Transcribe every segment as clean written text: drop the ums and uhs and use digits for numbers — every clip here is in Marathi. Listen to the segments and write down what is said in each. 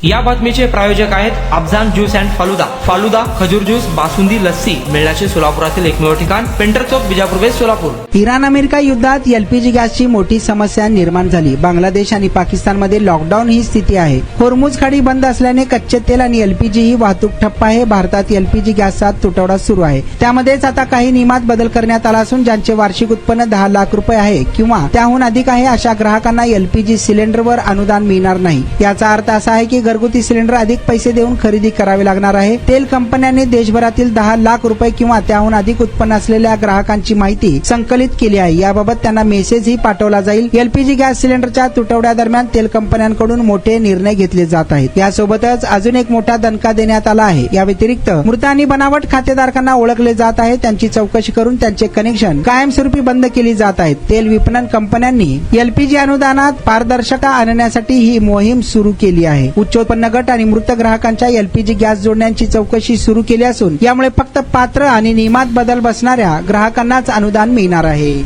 या बातमीचे प्रायोजक आहेत अफजान ज्यूस अँड फालुदा। फालुदा, खजूर ज्यूस, बासुंदी, लस्सी मिळण्याचे सोलापुरातील एकमेव ठिकाण पेंटर चौक, बिजापूर वेस्ट, सोलापूर। इराण अमेरिका युद्धात एलपीजी गॅसची मोठी समस्या निर्माण झाली। बांगलादेश आणि पाकिस्तानमध्ये लॉकडाऊन ही स्थिती आहे। होर्मुझ खाडी बंद असल्याने कच्चे तेल आणि एलपीजी ही वाहतूक ठप्प आहे। भारतात एलपीजी गॅसचा तुटवडा सुरू आहे। त्यामध्येच आता काही नियमात बदल करण्यात आला असून ज्यांचे वार्षिक उत्पन्न 10 लाख रुपये आहे किंवा त्याहून अधिक आहे अशा ग्राहकांना एलपीजी सिलेंडरवर अनुदान मिळणार नाही। याचा अर्थ असा आहे की घरगुती सिलेंडर अधिक पैसे देऊन खरेदी करावे लागणार आहे। तेल कंपन्यांनी देशभरातील 10 लाख रुपये किंवा त्याहून अधिक उत्पन्न असलेल्या ग्राहकांची माहिती संकलित केली आहे। याबाबत त्यांना मेसेजही पाठवला जाईल। एलपीजी गॅस सिलेंडरच्या तुटवड्यादरम्यान तेल कंपन्यांकडून मोठे निर्णय घेतले जात आहेत। यासोबतच अजून एक मोठा दणका देण्यात आला आहे। या व्यतिरिक्त मृत आणि बनावट खातेधारकांना ओळखले जात आहे, त्यांची चौकशी करून त्यांचे कनेक्शन कायमस्वरूपी बंद केली जात आहेत। तेल विपणन कंपन्यांनी एलपीजी अनुदानात पारदर्शकता आणण्यासाठी ही मोहीम सुरू केली आहे। उच्च उत्पन्न गट आणि मृत ग्राहकांच्या एलपीजी गॅस जोडण्यांची चौकशी सुरू केली असून यामुळे फक्त पात्र आणि नियमात बदल बसणाऱ्या ग्राहकांनाच अनुदान मिळणार आहे।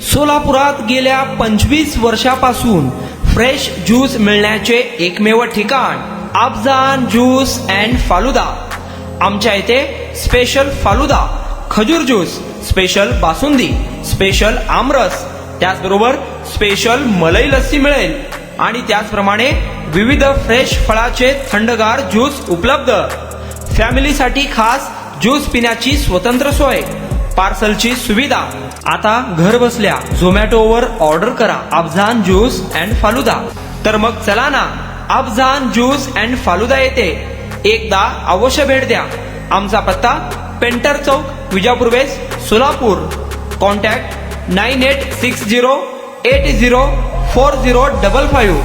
सोलापुरात गेल्या 25 वर्षापासून फ्रेश ज्यूस मिळण्याचे एकमेव ठिकाण अफजान ज्यूस अँड फालुदा। आमच्या इथे स्पेशल फालुदा, खजूर ज्यूस, स्पेशल बासुंदी, स्पेशल आमरस, त्याचबरोबर स्पेशल मलाई लस्सी मिळेल आणि त्याचप्रमाणे विविध फ्रेश फळाचे थंडगार ज्यूस उपलब्ध। फॅमिलीसाठी खास ज्यूस पिण्याची स्वतंत्र सोय, पार्सलची सुविधा। आता घर बसल्या झोमॅटोवर ऑर्डर करा अफजान ज्यूस अँड फालुदा। तर मग चला ना अफजान ज्यूस अँड फालुदा येथे एकदा अवश्य भेट द्या। आमचा पत्ता painter Chowk, Bijapur west, Solapur. Contact 9860804055।